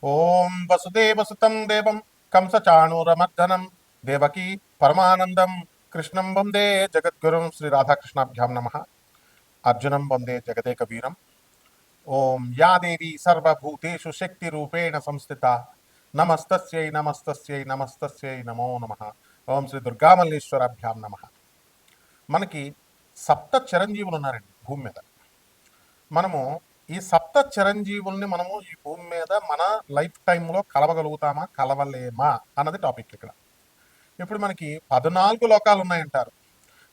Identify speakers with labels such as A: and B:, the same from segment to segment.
A: ఓం వసుదేవసుతం దేవం కంసచాణూరమర్దనం దేవకీ పరమానందం కృష్ణం వందే జగద్గురుం శ్రీ రాధాకృష్ణాభ్యాం నమ. అర్జునం వందే జగదేక వీరం. ఓం యా దేవి సర్వభూతేషు శక్తిరూపేణ సంస్థిత నమస్తస్యై నమస్తస్యై నమస్తస్యై నమో నమ. ఓం శ్రీ దుర్గామల్లేశ్వరాభ్యాం నమ. మనకి సప్త చిరంజీవులు ఉన్నారండి భూమి మీద. మనము ఈ సప్త చిరంజీవుల్ని మనము ఈ భూమి మీద మన లైఫ్ టైంలో కలవగలుగుతామా కలవలేమా అన్నది టాపిక్ ఇక్కడ. ఇప్పుడు మనకి 14 లోకాలు ఉన్నాయంటారు.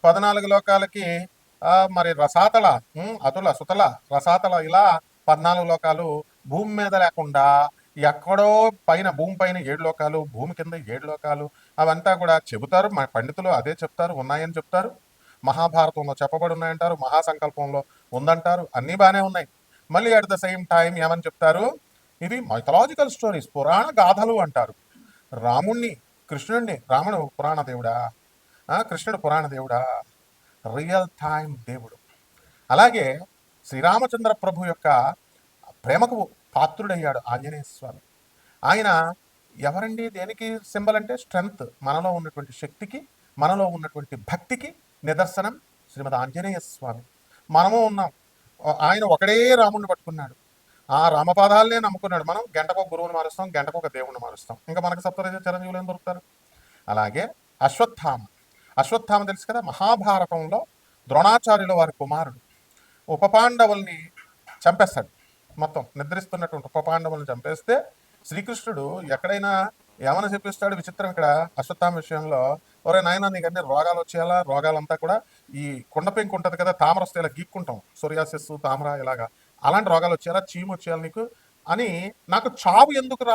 A: 14 లోకాలకి మరి రసాతల, అతుల, సుతల, రసాతల ఇలా 14 లోకాలు భూమి మీద లేకుండా ఎక్కడో పైన, భూమి పైన 7 లోకాలు, భూమి కింద 7 లోకాలు, అవంతా కూడా చెబుతారు. మన పండితులు అదే చెప్తారు, ఉన్నాయని చెప్తారు. మహాభారతంలో చెప్పబడి ఉన్నాయంటారు, మహాసంకల్పంలో ఉందంటారు, అన్నీ బాగానే ఉన్నాయి. మళ్ళీ అట్ ద సేమ్ టైం ఏమని చెప్తారు, ఇవి మైథలాజికల్ స్టోరీస్, పురాణ గాథలు అంటారు. రాముణ్ణి, కృష్ణుడిని, రాముడు పురాణ దేవుడా, కృష్ణుడు పురాణ దేవుడా, రియల్ టైం దేవుడు. అలాగే శ్రీరామచంద్ర ప్రభు యొక్క ప్రేమకు పాత్రుడయ్యాడు ఆంజనేయ స్వామి. ఆయన ఎవరండి, దేనికి సింబల్ అంటే స్ట్రెంగ్త్, మనలో ఉన్నటువంటి శక్తికి, మనలో ఉన్నటువంటి భక్తికి నిదర్శనం శ్రీమద్ ఆంజనేయ స్వామి. మనము ఉన్నాం. ఆయన ఒకడే రాముడిని పట్టుకున్నాడు, ఆ రామపాదాలనే నమ్ముకున్నాడు. మనం గంటకు ఒక గురువుని మారుస్తాం, గంటకు ఒక దేవుణ్ణి మారుస్తాం. ఇంకా మనకు సప్త చిరంజీవులు ఏం దొరుకుతారు. అలాగే అశ్వత్థామ, అశ్వత్థామ తెలుసు కదా, మహాభారతంలో ద్రోణాచార్యుల వారి కుమారుడు. ఉపపాండవుల్ని చంపేస్తాడు. మొత్తం నిద్రిస్తున్నటువంటి ఉపపాండవుల్ని చంపేస్తే శ్రీకృష్ణుడు ఎక్కడైనా ఏమని చెప్పిస్తాడు విచిత్రం ఇక్కడ అశ్వత్థామ విషయంలో, ఒరే నాయన నీకన్నీ రోగాలు వచ్చేయాలా, రోగాలంతా కూడా ఈ కుండ పెంకు ఉంటుంది కదా, తామర వస్తే ఇలా గీక్కుంటాం, సోరియాసిస్, తామర, ఇలాగా అలాంటి రోగాలు వచ్చేయాలా, చీము వచ్చేయాలి నీకు అని, నాకు చావు ఎందుకు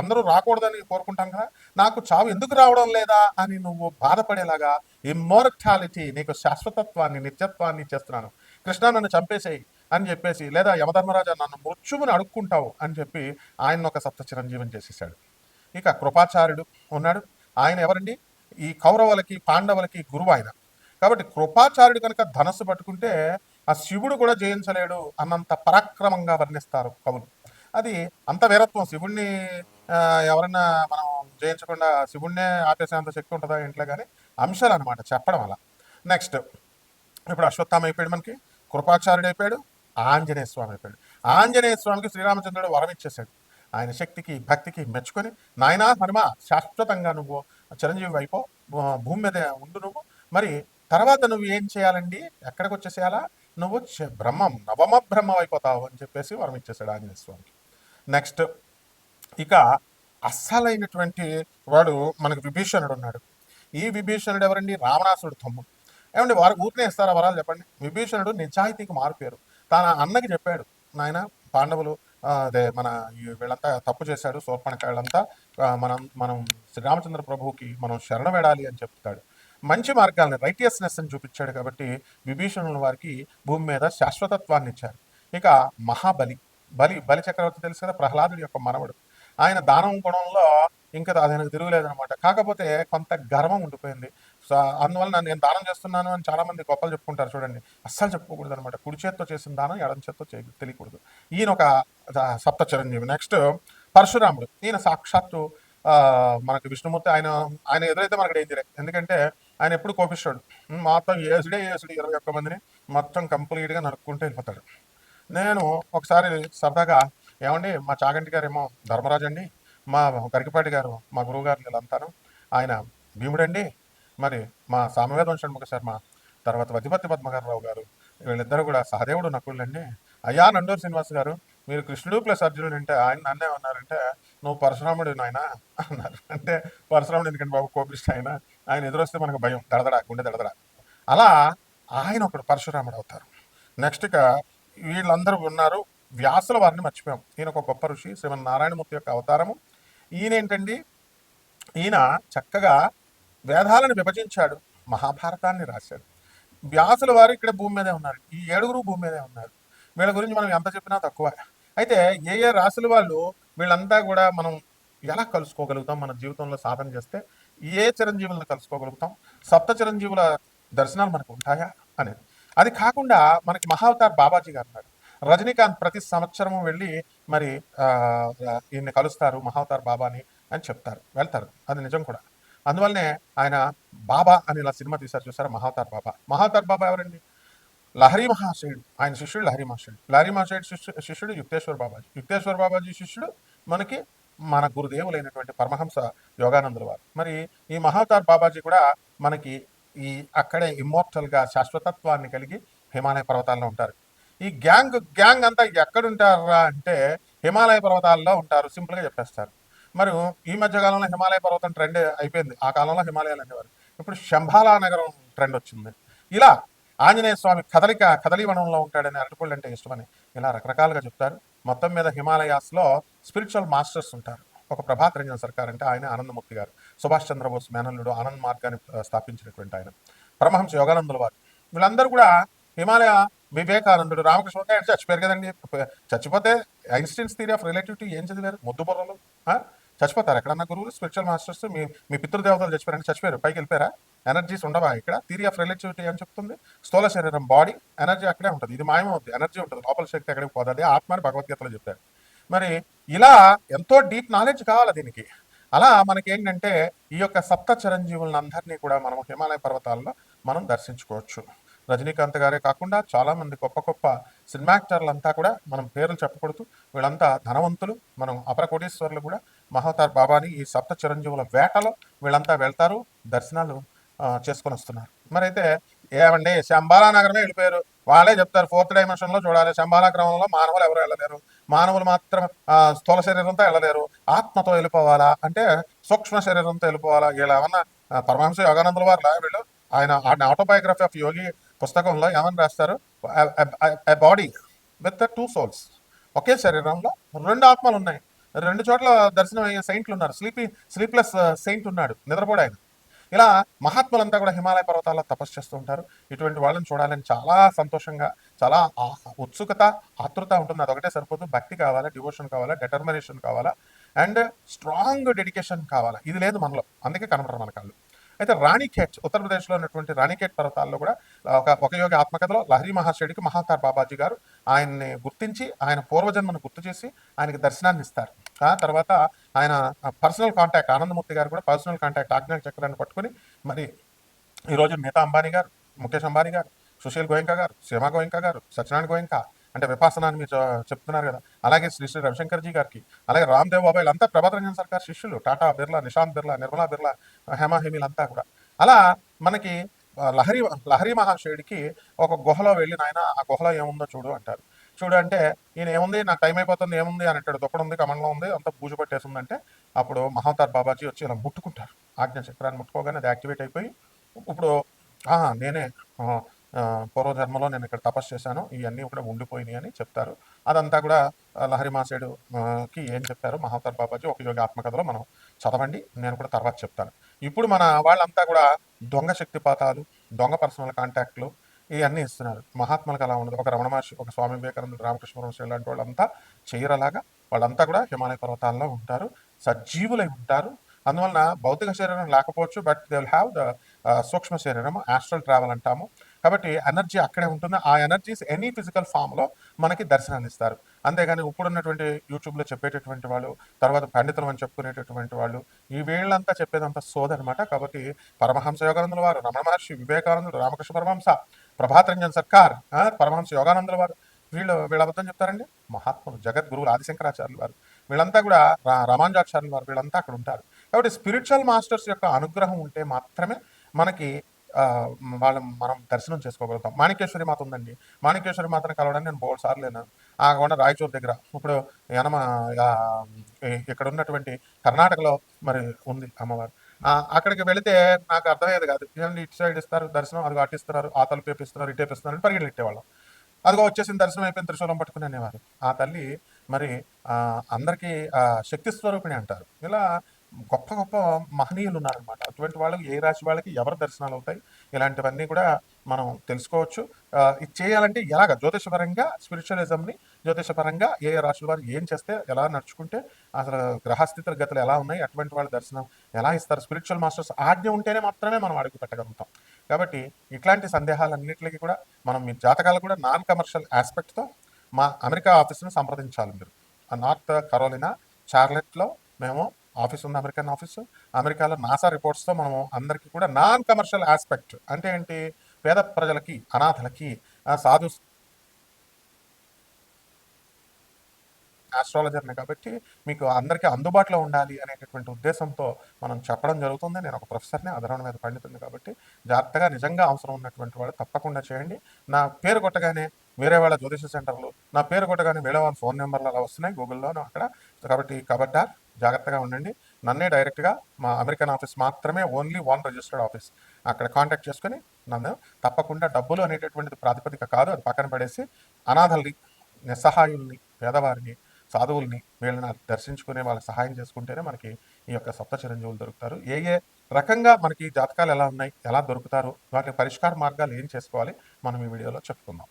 A: అందరూ రాకూడదని కోరుకుంటాం కదా, నాకు చావు ఎందుకు రావడం లేదా అని నువ్వు బాధపడేలాగా ఇమ్మోర్టాలిటీ, నీకు శాశ్వతత్వాన్ని, నిత్యత్వాన్ని ఇచ్చేస్తున్నాను, కృష్ణ నన్ను చంపేసేయి అని చెప్పేసి, లేదా యమధర్మరాజా నన్ను మృత్యువుని అడుక్కుంటావు అని చెప్పి ఆయన ఒక సప్త చిరంజీవిని చేసేసాడు. ఇక కృపాచార్యుడు ఉన్నాడు. ఆయన ఎవరండి, ఈ కౌరవులకి పాండవులకి గురువు ఆయన. కాబట్టి కృపాచార్యుడు కనుక ధనస్సు పట్టుకుంటే ఆ శివుడు కూడా జయించలేడు అన్నంత పరాక్రమంగా వర్ణిస్తారు కవులు. అది అంత వీరత్వం. శివుణ్ణి ఎవరన్నా మనం జయించకుండా శివుణ్ణే ఆపేసేంత శక్తి ఉంటుందా ఇంట్లో, కానీ అంశాలు అనమాట చెప్పడం అలా. నెక్స్ట్ ఇప్పుడు అశ్వత్థామ అయిపోయాడు, మనకి కృపాచార్యుడు అయిపోయాడు, ఆంజనేయ స్వామి అయిపోయాడు. ఆంజనేయ స్వామికి శ్రీరామచంద్రుడు వరం ఇచ్చేశాడు. ఆయన శక్తికి భక్తికి మెచ్చుకొని, నాయనా హనుమ, శాశ్వతంగా నువ్వు చిరంజీవి అయిపో, భూమి మీద ఉండు నువ్వు, మరి తర్వాత నువ్వు ఏం చేయాలండి, ఎక్కడికి వచ్చేసేయాలా, నువ్వు బ్రహ్మం, నవమ బ్రహ్మం అయిపోతావు అని చెప్పేసి వరం ఇచ్చేసాడు ఆంజనేయ స్వామికి. నెక్స్ట్ ఇక అస్సలైనటువంటి వాడు మనకు విభీషణుడు ఉన్నాడు. ఈ విభీషణుడు ఎవరండి, రావణాసురుడు తమ్ముడు. ఏమండి వారు ఊరినే ఇస్తారా వరాలు చెప్పండి. విభీషణుడు నిజాయితీకి మారుపేరు. తన అన్నకి చెప్పాడు, నాయన పాండవులు అదే మన వీళ్ళంతా తప్పు చేశాడు, శూర్పణఖండంతా, మనం మనం శ్రీరామచంద్ర ప్రభువుకి మనం శరణ వేడాలి అని చెప్తాడు. మంచి మార్గాల్ని, రైటియస్నెస్ అని చూపించాడు. కాబట్టి విభీషణుల వారికి భూమి మీద శాశ్వతత్వాన్ని ఇచ్చారు. ఇక మహాబలి, బలి చక్రవర్తి తెలుసు కదా, ప్రహ్లాదుడి యొక్క మనవడు. ఆయన దానం గుణంలో ఇంకా ఆయనకు తిరుగులేదనమాట. కాకపోతే కొంత గర్వం ఉండిపోయింది. సో అందువల్ల నేను దానం చేస్తున్నాను అని చాలామంది గొప్పలు చెప్పుకుంటారు చూడండి, అస్సలు చెప్పుకోకూడదు అనమాట. కుడి చేత్తో చేసిన దానం ఎడం చేత్తో తెలియకూడదు. ఈయన ఒక సప్త చిరంజీవి. నెక్స్ట్ పరశురాముడు. ఈయన సాక్షాత్తు మనకి విష్ణుమూర్తి. ఆయన ఆయన ఎదురైతే మనకు డేంజరే. ఎందుకంటే ఆయన ఎప్పుడు కోపిస్తాడు, మొత్తం ఏసుడు 21 మందిని మొత్తం కంప్లీట్గా నరుక్కుంటూ వెళ్ళిపోతాడు. నేను ఒకసారి సరదాగా, ఏమండి మా చాగంటి గారు ఏమో ధర్మరాజు అండి, మా గరికపాటి గారు మా గురువు గారు వీళ్ళంతాను ఆయన భీముడండి, మరి మా సామవేదం షణ్ముఖ శర్మ, తర్వాత వతిపతి పద్మగారరావు గారు, వీళ్ళిద్దరు కూడా సహదేవుడు నకుళ్ళండి. అయ్యా నండూరు శ్రీనివాస్ గారు, మీరు కృష్ణుడు ప్లస్ అర్జునుడు అంటే ఆయన నన్నే ఉన్నారంటే, నువ్వు పరశురాముడు నాయన అన్నారు. అంటే పరశురాముడు ఎందుకంటే బాబు కోపిష్ట ఆయన ఎదురొస్తే మనకు భయం, దడదడ, గుండె దడదడ. అలా ఆయన ఒకడు పరశురాముడు అవుతారు. నెక్స్ట్ ఇక వీళ్ళందరూ ఉన్నారు. వ్యాసుల వారిని మర్చిపోయాం. ఈయన ఒక గొప్ప ఋషి, శ్రీమన్నారాయణమూర్తి యొక్క అవతారము. ఈయన ఏంటండి, ఈయన చక్కగా వేదాలను విభజించాడు, మహాభారతాన్ని రాశాడు. వ్యాసుల వారు ఇక్కడ భూమి మీదే ఉన్నారు. ఈ 7 భూమి మీదే ఉన్నారు. వీళ్ళ గురించి మనం ఎంత చెప్పినా తక్కువ. అయితే ఏ రాసుల వాళ్ళు వీళ్ళంతా కూడా మనం ఎలా కలుసుకోగలుగుతాం, మన జీవితంలో సాధన చేస్తే ఏ చిరంజీవులను కలుసుకోగలుగుతాం, సప్త చిరంజీవుల దర్శనాలు మనకు ఉంటాయా అనేది. అది కాకుండా మనకి మహావతార్ బాబాజీ గారు ఉన్నారు. రజనీకాంత్ ప్రతి సంవత్సరము వెళ్ళి మరి ఈయన్ని కలుస్తారు మహావతార్ బాబాని అని చెప్తారు, వెళ్తారు, అది నిజం కూడా. అందువల్లనే ఆయన బాబా అని ఇలా సినిమా తీశారు చూసారా, మహావతార్ బాబా. మహావతార్ బాబా ఎవరండి? లహరి మహాశయుడు, ఆయన శిష్యుడు లహరి మహాశయుడు. లహరి మహాశయుడు శిష్యుడు యుక్తేశ్వర బాబాజీ. యుక్తేశ్వర బాబాజీ శిష్యుడు మనకి మన గురుదేవులైనటువంటి పరమహంస యోగానందుల వారు. మరి ఈ మహావతార్ బాబాజీ కూడా మనకి ఈ అక్కడే ఇమ్మోర్టల్గా శాశ్వతత్వాన్ని కలిగి హిమాలయ పర్వతాల్లో ఉంటారు. ఈ గ్యాంగ్ అంతా ఎక్కడుంటారా అంటే హిమాలయ పర్వతాల్లో ఉంటారు, సింపుల్గా చెప్పేస్తారు. మరి ఈ మధ్యకాలంలో హిమాలయ పర్వతం ట్రెండ్ అయిపోయింది. ఆ కాలంలో హిమాలయాలు అనేవారు, ఇప్పుడు శంబాలా నగరం ట్రెండ్ వచ్చింది. ఇలా ఆంజనేయ స్వామి కదలీవనంలో ఉంటాడని, అరటిపళ్ళు అంటే ఇష్టమని, ఇలా రకరకాలుగా చెప్తారు. మొత్తం మీద హిమాలయాస్లో స్పిరిచువల్ మాస్టర్స్ ఉంటారు. ఒక ప్రభాత్ రంజన్ సర్కార్ అంటే ఆయన ఆనందమూర్తి గారు, సుభాష్ చంద్రబోస్ మేనల్లుడు, ఆనంద్ మార్గాన్ని స్థాపించినటువంటి ఆయన, పరమహంస యోగానందుల వారు. వీళ్ళందరూ కూడా హిమాలయ వివేకానందుడు, రామకృష్ణ ఆయన చచ్చిపోయారు కదండి. చచ్చిపోతే ఐన్స్టీన్స్ థియరీ ఆఫ్ రిలేటివిటీ ఏం చదివారు? ముద్దు బుర్రలు చచ్చిపోతారు. ఎక్కడన్నా గురువులు స్పిరిచువల్ మాస్టర్స్ మీ పితృదేవతలు చచ్చిపోయారంటే చచ్చిపోయారు, పైకి వెళ్ళిపోయారా? ఎనర్జీస్ ఉండవా ఇక్కడ? థియరీ ఆఫ్ రిలేటివిటీ అని చెప్తుంది. స్థూల శరీరం బాడీ ఎనర్జీ అక్కడే ఉంటుంది, ఇది మాయమవుతుంది, ఎనర్జీ ఉంటుంది, లోపల శక్తి ఎక్కడికి పోతుంది, అదే ఆత్మ అని భగవద్గీతలో చెప్పారు. మరి ఇలా ఎంతో డీప్ నాలెడ్జ్ కావాలి దీనికి. అలా మనకేంటంటే ఈ యొక్క సప్త చిరంజీవులందరినీ కూడా మనం హిమాలయ పర్వతాల్లో మనం దర్శించుకోవచ్చు. రజనీకాంత్ గారే కాకుండా చాలామంది గొప్ప గొప్ప సినిమా యాక్టర్లంతా కూడా మనం పేర్లు చెప్పకూడదు, వీళ్ళంతా ధనవంతులు, మనం అపర కోటీశ్వర్లు కూడా. మహావతార్ బాబాని ఈ సప్త చిరంజీవుల వేటలో వీళ్ళంతా వెళ్తారు, దర్శనాలు చేసుకొని వస్తున్నారు. మరి అయితే ఏమండి శంబాలా నగరమే వెళ్ళిపోయారు, వాళ్ళే చెప్తారు 4th డైమెన్షన్లో చూడాలి. శంబాలా గ్రహంలో మానవులు ఎవరు వెళ్ళలేరు, మానవులు మాత్రం స్థూల శరీరంతో వెళ్ళలేరు, ఆత్మతో వెళ్ళిపోవాలా అంటే సూక్ష్మ శరీరంతో వెళ్ళిపోవాలా. ఇలా ఏమన్నా పరమహంస యోగానందుల వారు వీళ్ళు ఆయన ఆటోబయోగ్రఫీ ఆఫ్ యోగి పుస్తకంలో ఏమని రాస్తారు? బాడీ విత్ 2 souls, ఒకే శరీరంలో 2 ఆత్మలు ఉన్నాయి. 2 చోట్ల దర్శనం అయ్యే సెయింట్లు ఉన్నారు. స్లీప్లెస్ సెయింట్ ఉన్నాడు, నిద్రపోడు ఆయన. ఇలా మహాత్ములంతా కూడా హిమాలయ పర్వతాల్లో తపస్సు చేస్తూ ఉంటారు. ఇటువంటి వాళ్ళని చూడాలని చాలా సంతోషంగా, చాలా ఉత్సుకత, ఆతృత ఉంటుంది. అదొకటే సరిపోదు, భక్తి కావాలా, డివోషన్ కావాలా, డిటర్మినేషన్ కావాలా, అండ్ స్ట్రాంగ్ డెడికేషన్ కావాలా. ఇది లేదు మనలో, అందుకే కనపడరు మన కళ్ళు. అయితే రాణిఖేట్, ఉత్తరప్రదేశ్లో ఉన్నటువంటి రాణిఖేట్ పర్వతాల్లో కూడా ఒక యోగి ఆత్మకథలో లహరి మహాశయుడికి మహావతార్ బాబాజీ గారు ఆయన్ని గుర్తించి ఆయన పూర్వజన్మను గుర్తు చేసి ఆయనకి దర్శనాన్ని ఇస్తారు. ఆ తర్వాత ఆయన పర్సనల్ కాంటాక్ట్, ఆనందమూర్తి గారు కూడా పర్సనల్ కాంటాక్ట్ ఆజ్ఞా చక్రాన్ని పట్టుకుని మరి ఈరోజు నీతా అంబానీ గారు, ముఖేష్ అంబానీ గారు, సుశీల్ గోయంకా గారు, సీమా గోయంకా గారు, సత్యనారాయణ గోయంకా అంటే విపాసన అని మీరు చెప్తున్నారు కదా, అలాగే శ్రీ రవిశంకర్జీ గారికి, అలాగే రామ్దేవ్ బాబా, వీళ్ళంతా ప్రభాత్ రంజన్ సర్కార్ శిష్యులు. టాటా బిర్లా, నిశాంత్ బిర్లా, నిర్మలా బిర్లా, హేమీలంతా కూడా. అలా మనకి లహరి మహాశయుడికి ఒక గుహలో వెళ్ళి నాయన ఆ గుహలో ఏముందో చూడు అంటారు. చూడు అంటే ఈయన ఏముంది, నాకు టైం అయిపోతుంది, ఏముంది అని అంటాడు. దుక్కడ ఉంది, కమండలం ఉంది, అంతా బూజు పట్టేసిందంటే అప్పుడు మహావతార్ బాబాజీ వచ్చి ఇలా ముట్టుకుంటారు. ఆజ్ఞా చక్రాన్ని ముట్టుకోగానే అది యాక్టివేట్ అయిపోయి ఇప్పుడు నేనే పూర్వజన్మలో నేను ఇక్కడ తపస్సు చేశాను, ఇవన్నీ కూడా ఉండిపోయినాయి అని చెప్తారు. అదంతా కూడా లహరి మహాశయుడుకి ఏం చెప్పారు మహావతార్ బాబాజీ ఒక యోగి ఆత్మకథలో మనం చదవండి, నేను కూడా తర్వాత చెప్తాను. ఇప్పుడు మన వాళ్ళంతా కూడా దొంగ శక్తిపాతాలు, దొంగ పర్సనల్ కాంటాక్ట్లు ఇవన్నీ ఇస్తున్నారు. మహాత్ములకు అలా ఉండదు. ఒక రమణ మహర్షి, ఒక స్వామి వివేకానంద, రామకృష్ణ పరమహంస లాంటి వాళ్ళంతా చేయరలాగా. వాళ్ళంతా కూడా హిమాలయ పర్వతాల్లో ఉంటారు, సజీవులై ఉంటారు. అందువలన భౌతిక శరీరం లేకపోవచ్చు, but they will have the సూక్ష్మ శరీరం, ఆస్ట్రల్ ట్రావెల్ అంటాము. కాబట్టి ఎనర్జీ అక్కడే ఉంటుంది. ఆ ఎనర్జీస్ ఎనీ ఫిజికల్ ఫామ్లో మనకి దర్శనాన్ని ఇస్తారు. అంతేగాని ఇప్పుడున్నటువంటి యూట్యూబ్లో చెప్పేటటువంటి వాళ్ళు, తర్వాత పండితులు అని చెప్పుకునేటటువంటి వాళ్ళు, ఈ వీళ్ళంతా చెప్పేదంతా సోదనమాట. కాబట్టి పరమహంస యోగానందుల వారు, రమణ మహర్షి, వివేకానందుడు, రామకృష్ణ పరమహంస, ప్రభాత్ రంజన్ సర్కార్, పరమహంస యోగానందుల వారు, వీళ్ళు అబద్ధం చెప్తారండి. మహాత్ములు, జగద్గురువులు, ఆదిశంకరాచార్యులు వారు, వీళ్ళంతా కూడా రామానుజాచార్యులు వారు, వీళ్ళంతా అక్కడ ఉంటారు. కాబట్టి స్పిరిచువల్ మాస్టర్స్ యొక్క అనుగ్రహం ఉంటే మాత్రమే మనకి మనం దర్శనం చేసుకోగలుగుతాం. మాణికేశ్వరి మాత ఉందండి, మాణికేశ్వరి మాతను కలవడానికి నేను 3 సార్లు వెళ్ళాను. ఆ కొండ రాయచూర్ దగ్గర. ఇప్పుడు ఇక్కడ ఉన్నటువంటి కర్ణాటకలో మరి ఉంది అమ్మవారు. అక్కడికి వెళితే నాకు అర్థమయ్యేది కాదు, ఏంటంటే ఇటు సైడ్ ఇస్తారు దర్శనం, అది అటిస్తున్నారు, ఆ తలుపు వేపిస్తున్నారు, ఇటు వేపిస్తున్నారు అని పరిగెళ్ళేవాళ్ళం. అదిగో వచ్చేసిన దర్శనం అయిపోయిన త్రిశూలం పట్టుకుని అనేవారు. ఆ తల్లి మరి అందరికీ శక్తి స్వరూపిణి అంటారు. ఇలా గొప్ప గొప్ప మహనీయులు ఉన్నారనమాట. అటువంటి వాళ్ళకి ఏ రాశి వాళ్ళకి ఎవరు దర్శనాలు అవుతాయి, ఇలాంటివన్నీ కూడా మనం తెలుసుకోవచ్చు. ఇది చేయాలంటే ఎలాగ జ్యోతిషపరంగా స్పిరిచువలిజంని, జ్యోతిషపరంగా ఏ రాశుల వారు ఏం చేస్తే, ఎలా నడుచుకుంటే అసలు గ్రహస్థితుల గతులు ఎలా ఉన్నాయి, అటువంటి వాళ్ళ దర్శనం ఎలా ఇస్తారు, స్పిరిచువల్ మాస్టర్స్ ఆజ్ఞ ఉంటేనే మాత్రమే మనం అడుగు పెట్టగలుగుతాం. కాబట్టి ఇట్లాంటి సందేహాలన్నింటికి కూడా మనం మీ జాతకాలు కూడా నాన్ కమర్షియల్ ఆస్పెక్ట్తో మా అమెరికా ఆఫీస్ని సంప్రదించాలి మీరు. ఆ నార్త్ కరోలినా చార్లెట్లో మేము ఆఫీస్ ఉంది, అమెరికన్ ఆఫీసు. అమెరికాలో నాసా రిపోర్ట్స్తో మనము అందరికీ కూడా నాన్ కమర్షియల్ ఆస్పెక్ట్ అంటే ఏంటి, పేద ప్రజలకి, అనాథలకి, సాధు ఆస్ట్రాలజర్ని కాబట్టి మీకు అందరికీ అందుబాటులో ఉండాలి అనేటటువంటి ఉద్దేశంతో మనం చెప్పడం జరుగుతుంది. నేను ఒక ప్రొఫెసర్ని, అధర్వణ మీద పండితుడిని కాబట్టి జాగ్రత్తగా నిజంగా అవసరం ఉన్నటువంటి వాళ్ళు తప్పకుండా చేయండి. నా పేరు కొట్టగానే వేరే వాళ్ళ జ్యోతిష సెంటర్లు, నా పేరు కొట్టగానే వేరే వాళ్ళ ఫోన్ నెంబర్లు అలా వస్తున్నాయి గూగుల్లోనూ అక్కడ. కాబట్టి కబడ్డార్, జాగ్రత్తగా ఉండండి. నన్నే డైరెక్ట్గా మా అమెరికన్ ఆఫీస్ మాత్రమే, ఓన్లీ వన్ రిజిస్టర్డ్ ఆఫీస్, అక్కడ కాంటాక్ట్ చేసుకుని నన్ను తప్పకుండా డబ్బులు అనేటటువంటిది ప్రాతిపదిక కాదు, అది పక్కన పడేసి అనాథల్ని, నిస్సహాయుల్ని, పేదవారిని, సాధువుల్ని వీళ్ళని దర్శించుకునే వాళ్ళకి సహాయం చేసుకుంటేనే మనకి ఈ యొక్క సప్త చిరంజీవులు దొరుకుతారు. ఏ ఏ రకంగా మనకి జాతకాలు ఎలా ఉన్నాయి, ఎలా దొరుకుతారు, వాటి పరిష్కార మార్గాలు ఏం చేసుకోవాలి మనం ఈ వీడియోలో చెప్పుకుందాం.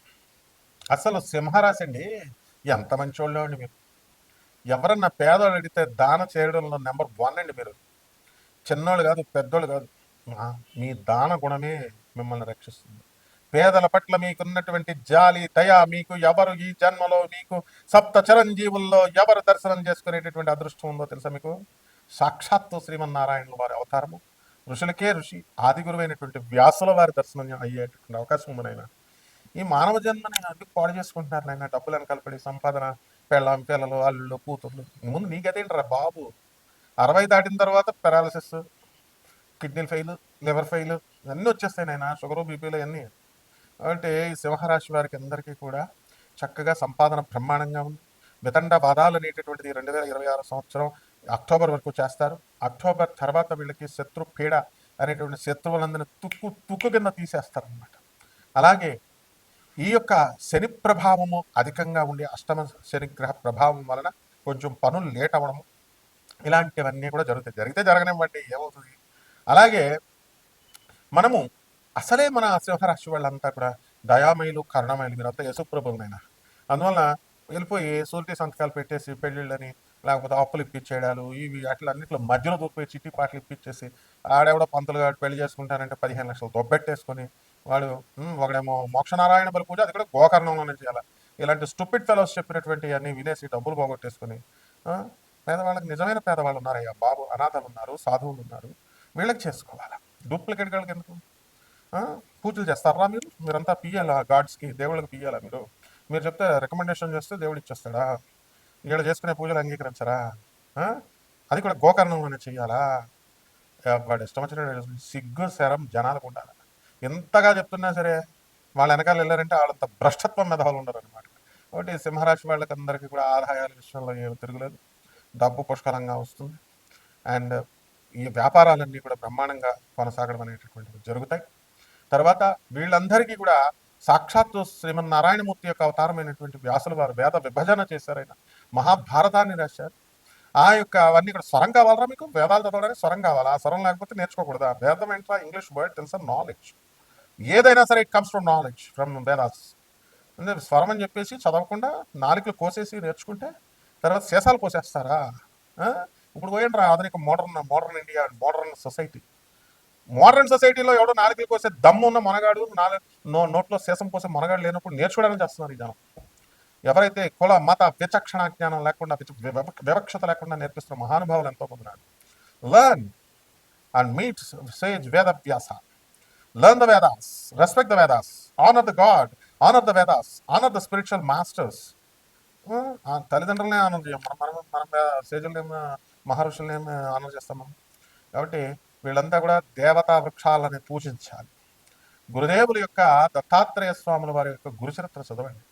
A: అసలు సింహరాశి అండి, ఎంత మంచోళ్ళు అండి మీరు. ఎవరన్నా పేదోళ్ళు అడిగితే దాన చేయడంలో నెంబర్ 1 అండి మీరు. చిన్నోళ్ళు కాదు, పెద్దోళ్ళు కాదు, మీ దాన గుణమే మిమ్మల్ని రక్షిస్తుంది. పేదల పట్ల మీకున్నటువంటి జాలి, దయ మీకు ఎవరు ఈ జన్మలో మీకు సప్త చిరంజీవుల్లో ఎవరు దర్శనం చేసుకునేటటువంటి అదృష్టం ఉందో తెలుసా మీకు? సాక్షాత్తు శ్రీమన్నారాయణుల వారి అవతారము, ఋషులకే ఋషి, ఆది గురువైనటువంటి వ్యాసుల వారి దర్శనం అయ్యేటటువంటి అవకాశం ఉంది నాయన. ఈ మానవ జన్మని అందుకు పాడు చేసుకుంటున్నారు నాయన, డబ్బులు వెనకాల పడి, సంపాదన, పెళ్ళాం, పిల్లలు, అల్లుళ్ళు, కూతుర్లు. ముందు నీకదేంట్రా బాబు, 60 దాటిన తర్వాత పెరాలసిస్, కిడ్నీలు ఫెయిల్, లివర్ ఫెయిల్ ఇవన్నీ వచ్చేస్తాయి నాయన, షుగరు, బీపీలు అన్నీ. అంటే ఈ సింహరాశి వారికి అందరికీ కూడా చక్కగా సంపాదన బ్రహ్మాండంగా ఉంది. వితండ బాధాలు అనేటటువంటిది 2026 సంవత్సరం అక్టోబర్ వరకు చేస్తారు. అక్టోబర్ తర్వాత వీళ్ళకి శత్రు పీడ అనేటువంటి శత్రువులందరినీ తుక్కు కింద తీసేస్తారనమాట. అలాగే ఈ యొక్క శని ప్రభావము అధికంగా ఉండి అష్టమ శనిగ్రహ ప్రభావం వలన కొంచెం పనులు లేట్ అవ్వడము ఇలాంటివన్నీ కూడా జరుగుతాయి. జరిగితే జరగనివ్వండి, ఏమవుతుంది. అలాగే మనము అసలే మన సింహరాశి వాళ్ళంతా కూడా దయామయులు, కరుణమయులు, మీరంతా యశుప్రభువులైనా. అందువలన వెళ్ళిపోయి సూరిటీ సంతకాలు పెట్టేసి పెళ్ళిళ్ళని, లేకపోతే అప్పులు ఇప్పించేయడాలు, ఇవి అట్లా అన్నింటిలో మధ్యలో దూరిపోయి చిట్టి పాటలు ఇప్పించేసి, ఆడెవడో పంతులు గారు పెళ్లి చేసుకుంటానంటే 15 లక్షలు దొబ్బెట్టేసుకొని వాడు, ఒకడేమో మోక్షనారాయణ బలి పూజ, అది కూడా గోకర్ణంలోనే చేయాలి. ఇలాంటి స్టూపిడ్ ఫెలోస్ చెప్పినటువంటి అన్ని వినేసి డబ్బులు పోగొట్టేసుకొని, పేదవాళ్ళకి నిజమైన పేదవాళ్ళు ఉన్నారయ్యా బాబు, అనాథలు ఉన్నారు, సాధువులు ఉన్నారు, వీళ్ళకి చేసుకోవాలా. డూప్లికేట్ వాళ్ళకి ఎందుకు? పూజలు చేస్తారా మీరు? మీరంతా పియ్యాలా గాడ్స్కి, దేవుళ్ళకి పియ్యాలా మీరు? మీరు చెప్తే రికమెండేషన్ చేస్తే దేవుడు ఇచ్చేస్తాడా? ఇక్కడ చేసుకునే పూజలు అంగీకరించరా? అది కూడా గోకర్ణంలోనే చెయ్యాలా? వాడు ఇష్టం వచ్చిన సిగ్గు శరం జనాలకు ఉండాలి. ఎంతగా చెప్తున్నా సరే వాళ్ళ వెనకాల వెళ్ళారంటే వాళ్ళంత భ్రష్టత్వం మీద వాళ్ళు ఉండరు అనమాట. కాబట్టి సింహరాశి వాళ్ళకి అందరికీ కూడా ఆదాయాల విషయంలో ఏమి తిరుగులేదు, డబ్బు పుష్కలంగా వస్తుంది. అండ్ ఈ వ్యాపారాలన్నీ కూడా బ్రహ్మాండంగా కొనసాగడం అనేటటువంటివి జరుగుతాయి. తర్వాత వీళ్ళందరికీ కూడా సాక్షాత్తు శ్రీమన్నారాయణమూర్తి యొక్క అవతారమైనటువంటి వ్యాసుల వారు వేద విభజన చేశారు. ఆయన మహాభారతాన్ని రాశారు. ఆ యొక్క అవన్నీ కూడా స్వరం కావాలరా మీకు? వేదాలు చదవడానికి స్వరం కావాలా? ఆ స్వరం లేకపోతే నేర్చుకోకూడదా? వేదం ఏంట్రా? ఇంగ్లీష్ వర్డ్ తెలుసా? నాలెడ్జ్. ఏదైనా సరే it comes from knowledge, from Vedas. అంటే స్వరం అని చెప్పేసి చదవకుండా నాలుకలు కోసేసి నేర్చుకుంటే తర్వాత శేషాలు కోసేస్తారా? ఇప్పుడు పోయండి ఆధునిక modern India, modern society. Modern సొసైటీలో ఎవడో నాలుకలు కోసే దమ్ము ఉన్న మొనగాడు, నోట్లో శేషం కోసే మొనగాడు లేనప్పుడు నేర్చుకోవడానికి చేస్తున్నారు ఈ జనం. ఎవరైతే కుల మత విచక్షణ జ్ఞానం లేకుండా, వివక్షత లేకుండా నేర్పిస్తున్న మహానుభావులు ఎంతో మంది ఉన్నారు. Learn and meet sage Vedavyasa. Learn the Vedas, respect the Vedas, honour the god, honour the Vedas, honour the spiritual masters. తల్లిదండ్రులనే ఆనర్ చేయం మనం, మనం సేజులనేమి, మహర్షులనేమి ఆనర్ చేస్తాం మనం. కాబట్టి వీళ్ళంతా కూడా దేవతా వృక్షాలని పూజించాలి. గురుదేవుల యొక్క దత్తాత్రేయ స్వాముల వారి యొక్క గురుచరిత్ర చదవండి.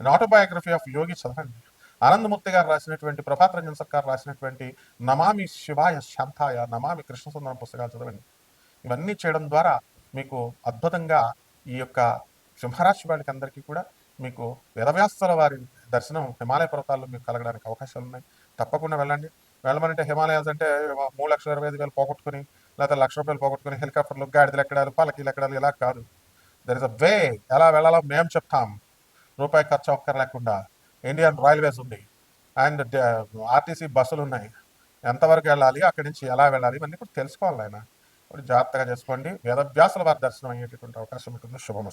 A: ఆటోబయోగ్రఫీ ఆఫ్ యోగి చదవండి. ఆనందమూర్తి గారు రాసినటువంటి, ప్రభాత్ రంజన్ సర్కార్ రాసినటువంటి నమామి శివాయ శాంతాయ, నమామి కృష్ణసుందరం పుస్తకాలు చదవండి. ఇవన్నీ చేయడం ద్వారా మీకు అద్భుతంగా ఈ యొక్క సింహరాశి వాళ్ళకి అందరికీ కూడా మీకు వేదవ్యాసుల వారి దర్శనం హిమాలయ పర్వతాల్లో మీకు కలగడానికి అవకాశాలు ఉన్నాయి. తప్పకుండా వెళ్ళండి. వెళ్ళమనంటే హిమాలయాస్ అంటే 3,25,000 పోగొట్టుకుని, లేకపోతే 1,00,000 రూపాయలు పోగొట్టుకుని హెలికాప్టర్లు, గాడిదలు ఎక్కడాలు, పల్లకీలు ఎక్కడాలు ఇలా కాదు. దర్ ఇస్ అ వే, ఎలా వెళ్ళాలో మేము చెప్తాం. రూపాయి ఖర్చు ఒక్కరు లేకుండా. ఇండియన్ రైల్వేస్ ఉంది, అండ్ ఆర్టీసీ బస్సులు ఉన్నాయి. ఎంతవరకు వెళ్ళాలి, అక్కడి నుంచి ఎలా వెళ్ళాలి, ఇవన్నీ కూడా తెలుసుకోవాలి ఆయన. జాగ్రత్తగా చేసుకోండి. వేదవ్యాసుల వారి దర్శనం అయ్యేటటువంటి అవకాశం ఉంటుంది. శుభం.